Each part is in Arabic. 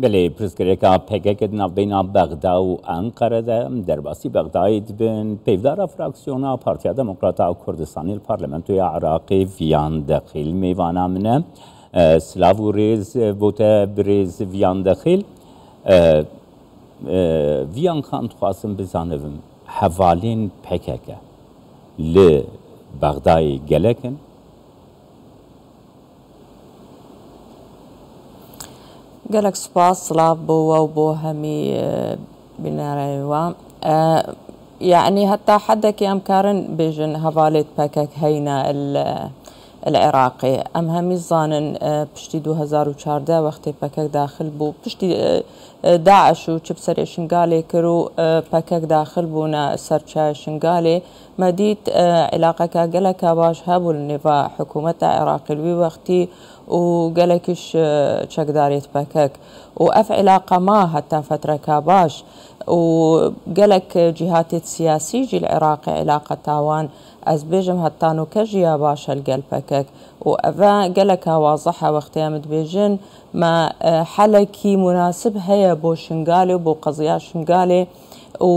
بله پرسکرێکا پێکێکت ناوبەینا بەغدا و ئەنقەرەدا دەرباسی بەغدای دبن پێیدارە فراکسیۆنا پارتیا دەموکراتا و کوردستانی پارلەمەنتوی عراقی ڤیان دەخیل میێوانە منە سلااو و ڕێز بۆتە برێز ڤیان دەخیل ڤیان خان دخوازم بزانم هەڤالین پێکێکە لە بەغدای گەلەکن گەلک سوپاس سڵاو بۆوە و بۆ هەمی بینەرەوە یعنی هەتا حدێکی ئەم کارن بێژن هەڤالێت پەکەک هەینە العێراقی ئەم هەمی زانن پشتی 2014 وەختی پەکەک داخل بوو پشتی داعش و چ سەرێ شنگالێ کرد و پەکەک داخل بوونە سەرچای شنگالێ مەدیت عێلاقەکە گەلەکە باش هەبوو نێڤ حکوومەتە عێراقی وی وەختی و گەلێکیش چەکدارێت پەکەک و ئەف عێلاقە ما هەتا فترەکە باش و گەلک جیهاتێت سیاسی جی العێراقی عێلاقە تاوان ئەس بێژم هەتانوکە ژیا باشە لەگەل پەکەک و ئەڤە گەلەکە وازەحە وەختیامت بێژن ما حەلێکی مناسب هەیە بۆ شنگالێ و بۆ قەزیا شنگالێ و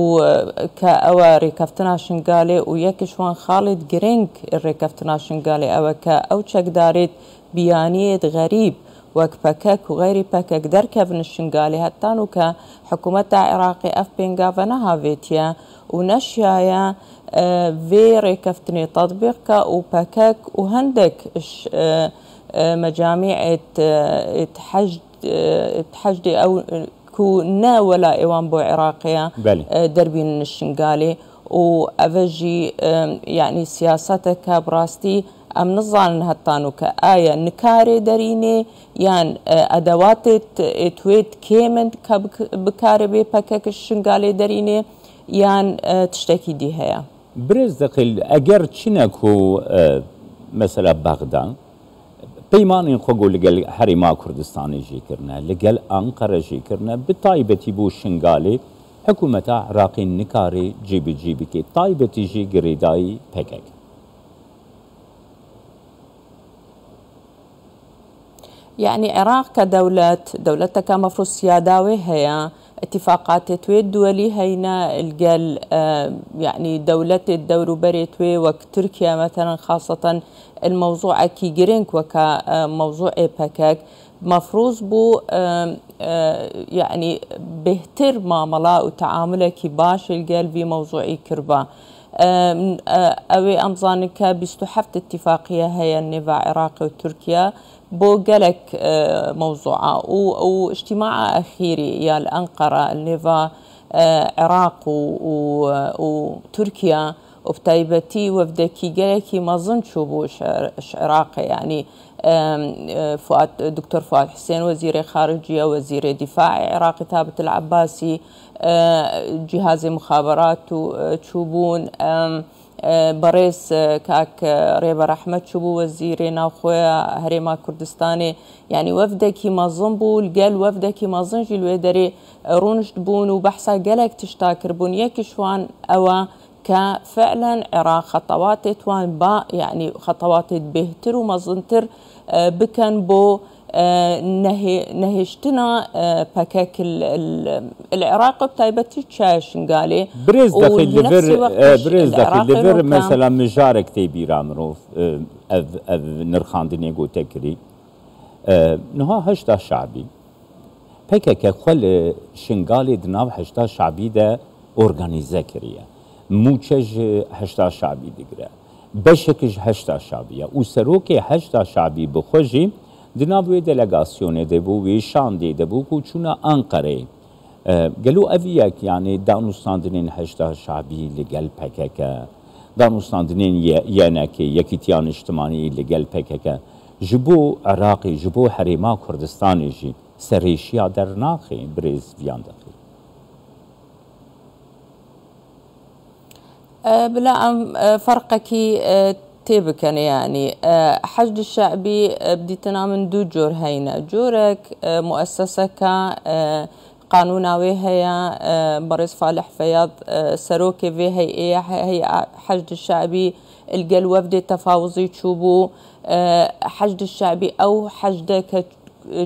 کە ئەوە ڕێکەفتنا شنگالێ و یەکیشوان خاڵێت گرنگ ڕێکەفتنا شنگالێ ئەوە کە ئەو چەکدارێت بیانیت غەریب وەک پەکەک و غەیری پەکەک دەرکەون شنگالێ هەتان و کە حکوومەتە عێراقی ئەف پێنگاڤە نەهاوێتیە و نەشیایە vê rêkeftinê tadbîq ka û pekek û hendek mecamîet hejdê ew ku ne wela êwan bo Iraqê derbînin şingalê û ev jî yanî siyaseteke bi rastî em nizanin hetan û ke aya nikarê derînê yan edewatê wê kêm ka bikarê bê pekek şingalê derînê yan tiştekî dî heye برێز دەقیل ئەگەر چینەک و مەسەلا بەغدا پەیمانین خۆگۆ لەگەل هەرێما کوردستانیژی کردنە لەگەل ئەنقەرەژی کردنە بتایبەتی بۆ شنگالێ حکوومەتە عێراقی نکارێ جێبەجێ بکەیت تایبەتیژی گرێدایی پەکەک يعني عراق كدولة مفروض سياداوي هي اتفاقات توي الدولي هينا الجل يعني دولة الدور بريتوي وتركيا مثلا خاصة الموضوع كي جرينك وكموضوع بكاك مفروض بو يعني بهتر معاملة وتعاملك باش الجل في موضوع كربا اوي امزانك بيستحفت اتفاقية هي النفاع عراقي وتركيا بو قالك موضوعة واجتماع أخيري يا الأنقرة النيفا عراق وتركيا وبتايبتي وفدكي قالكي ما ظن شو بوش عراقي يعني دكتور فؤاد حسين وزير خارجية وزير دفاع عراقي ثابت العباسي جهاز مخابرات وتشوبون بەڕێز کاک ڕێبەر ئەحمەد چوو بوو وەزیرێ ناوخۆیە هەرێما کوردستانی یعنی وەفدێکی مەزن بوو لەگەل وەفدێکی مەزنژی لێ دەرێ ڕوونشت بوون و بەحسا گەلێک تشتا کردبوون یەکیشوان ئەوە کە فعلا عێراق خەتەواتێت وان با یعنی خەتەواتێت بهتر و مەزنتر بکەن بۆ نهێشتنا پەکەک العێراق بتایبەتی چای شنگالێ برێز دەخیل لەبەر مەسەلا مژارێک تێبیرا مرۆڤ ئەڤ نرخاندنێ گوتەکری نها هەشتا شعبی پەکەکە خۆ لە شنگالێ دناو هەشتا شعبی دە ئۆرگانیزە کریە موچەژ هەشتا شعبی دیگرە بەشێکش هەشتا شعبیە و سەرۆکێ هەشتا شعبی بخۆژی دنابوێ دەلەگاسیۆنێ دەبوو وێ شاندێ دەبوو و چوونە ئەنقەرێ گەلو ئەڤیەک یانێ دانوستاندنێن هەشتا شعبی لەگەل پەکەکە دانوستاندنێن یەنەکێ یەکیتیان نیشتمانی لەگەل پەکەکە ji bo عێراقی ji bo herêma Kurdistanê jî serêşiya dernaxê birêz viyan dixî بلا فرقكي تيبكن يعني حشد الشعبي بديتنا من دو جور هينا جورك مؤسسة قانوناوي هي بريز فالح فياض سروكي في هي حشد الشعبي القل وفد تفاوضي تشوبو حشد الشعبي او حشد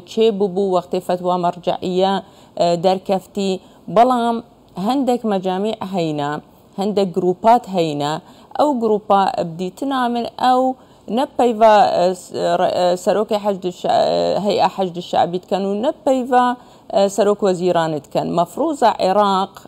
تشيبو وقت فتوى مرجعية دركفتي بلام هندك مجاميع هينا هندك جروبات هينا أو جروبات بديت نعمل أو نبيفا سروك هيئة حشد الشعبي كانوا نبيفا سروك وزيران كان مفروضة عراق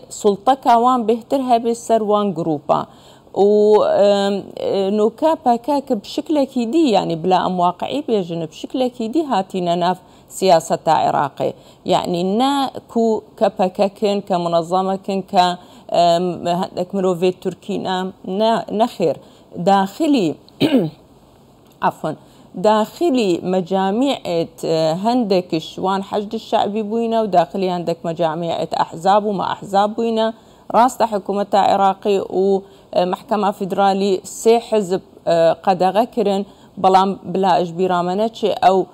سلطة كوان بهترها بالسروان جروبا ونوكا باكاك بشكل كيدي يعني بلا أم واقعي بيجن بشكل كيدي هاتينا ناف سياسة عراقي يعني نا كو كباكاكن كمنظمة ك هندك مروفيت تركينا نخير داخلي عفوا داخلي مجاميع هندك شوان حشد الشعبي بوينا وداخلي هندك مجاميع أحزاب وما أحزاب بوينا راس حكومة عراقي ومحكمة فيدرالي سي حزب قد غكرن بلام بلا إجبيرا منتشي أو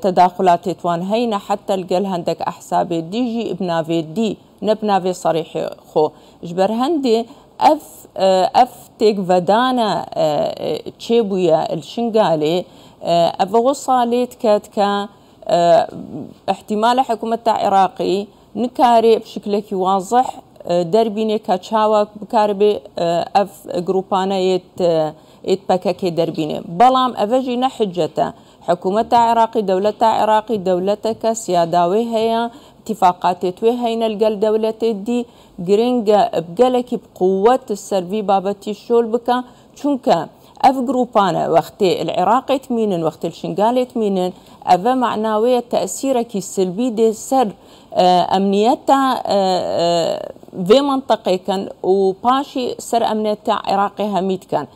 تداخلات توان هينا حتى القل هندك أحساب ديجي ابنافي دي نبنافي صريح خو جبر هندي اف تيك فدانا تشيبويا الشنغالي افغصاليت كاتكا احتمال حكومة عراقي نكاري بشكل واضح دربيني كاتشاوك بكاربي اف جروبانا يتبكاكي دربيني بلام افجي نحجته حكومة عراقي دولة عراقي دولتك سياداوي هي اتفاقات توهين الجل دولة دي جرينجا بقلك بقوة السرفي بابتي الشول بكا چونكا اف جروبانا وقت العراق تمينن وقت الشنغال تمينن اف معناوية تأثيرك السلبي دي سر امنيتا في منطقة كان وباشي سر امنيتا عراقي هميت كان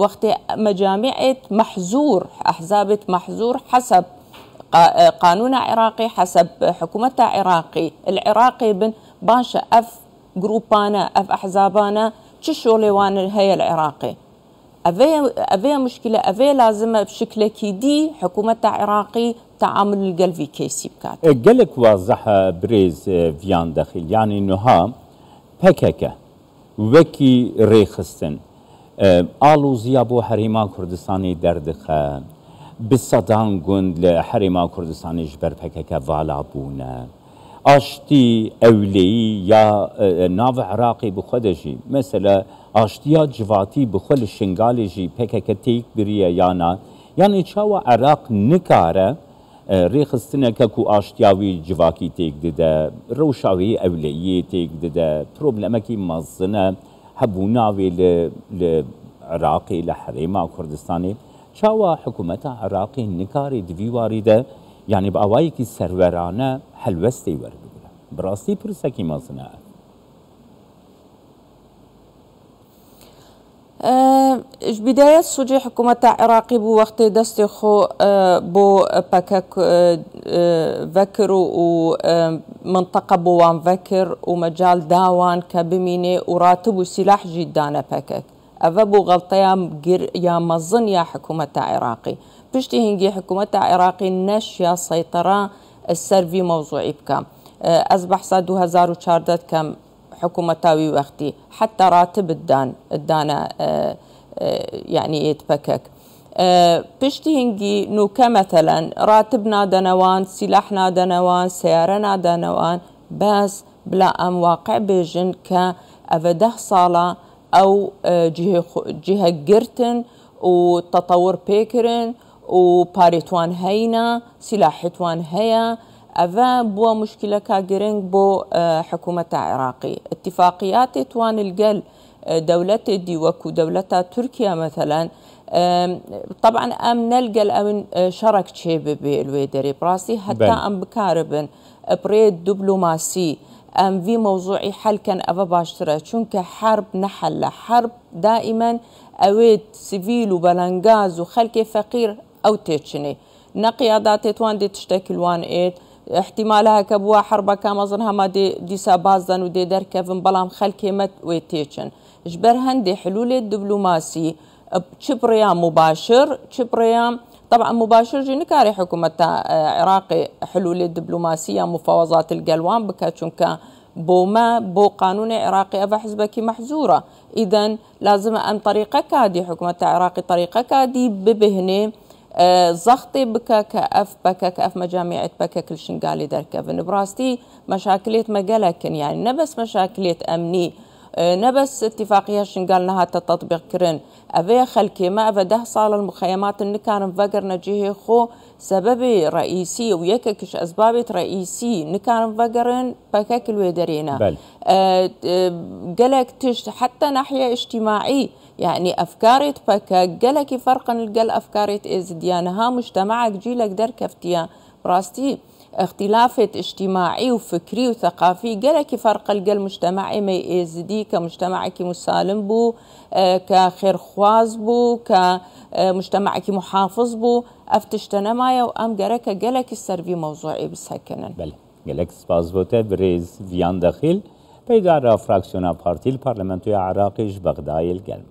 وقت مجاميع محظور احزاب محظور حسب قانون عراقي حسب حكومة عراقي العراقي بن باشا اف جروبانا اف احزابانا تشولي وان هي العراقي افي مشكله افي لازم بشكل كيدي حكومة عراقي تعامل القلبي كيسي بكات قالك واضح بريز فيان داخل يعني انه ها بككه وكي ريخستن آلو زيابو حريما كردستاني دردخه بالصدان قند لحريما كردستاني جبر بككه فالابونا اشتي اولي يا ناف عراقي بخدجي مثلا اشتيات جواتي بخل الشنغالي جي بككه تيك بريا يانا يعني تشاو عراق نكاره ريخستنا كاكو اشتياوي جواكي تيك ددا روشاوي اولي تيك ددا بروبلمكي مزنه حبوناوي لعراقي لحريما كردستاني شاوا حكومة عراقي نكاري دفي واردة يعني بأوايكي سرورانة حلوستي ورد براستي برسكي مازنة بداية سجي حكومة عراقي بو وقت دستي خو بو باكاك فكر ومنطقة بوان فكر ومجال داوان كبميني وراتب سلاح جدانا باكاك أفبو غلطيا يا مظن يا حكومة عراقي بشتي هنجي حكومة عراقي نشيا سيطرة السرفي موضوعي بكام أصبح سنة 2014 كم حكومتاوي وقتي حتى راتب الدانا يعني يتبكك بشتي هنجي نو كمثلا راتبنا دنوان سلاحنا دنوان سيارنا دنوان بس بلا أم واقع بيجن كأفده صالة أو جهة جرتن وتطور بيكرن وباريتوان هينا سلاحتوان هيا أفا بوا مشكلة كاجرينج بو حكومة عراقي اتفاقيات توان الجل دولة دي وكو دولة تركيا مثلا طبعا أم نلقى الأمن شرك شيء بالويدري براسي حتى أم بكاربن بريد دبلوماسي أم في موضوعي حل كان أفا باشترا چونك حرب نحل حرب دائما أويد سيفيل وبلنغاز وخلق فقير أو تيتشني نقيادات توان دي تشتكل وان ايد احتمالها كبوا حربا كامزنها ما دي سابازن ودي در كيفن بلام خلق مت ويتيتشن جبر هندي حلول الدبلوماسي بشبريا مباشر شبريا طبعا مباشر جنكاري حكومة عراقي حلول الدبلوماسية مفاوضات القلوان بكاتشونكا بوما بو قانون عراقي أفا حزبكي محزورة إذن لازم أن طريقة كادي حكومة عراقي طريقة كادي ببهني زغطي بكك اف بكك اف مجاميع بكك الشنقالي دركفن براستي مشاكلية مقالكن يعني نبس مشاكلية امني نبس اتفاقية شنقال نها تطبيق كرن أبي خلكي ما أبده صال المخيمات إن كان مفقر نجيه خو سببي رئيسي ويككش أسبابي رئيسي نكان مفقرن بكاك الويدرينا قلك تش حتى ناحية اجتماعي يعني أفكاري بكاك قلك فرقا القل أفكاري إزديانها مجتمعك جيلك در كفتيا براستي اختلافات اجتماعي وفكري وثقافي قالك فرق القل مجتمعي ما يزدي كمجتمعك مسالم بو كخير خواز بو كمجتمعك محافظ بو افتشتنا مايا وام قالك السربي موضوعي بس هكذا بله قالك سپاس بوته بريز فيان داخل بيدار فراكسيونا بارتي البرلمانتوي عراقي بغداد القلم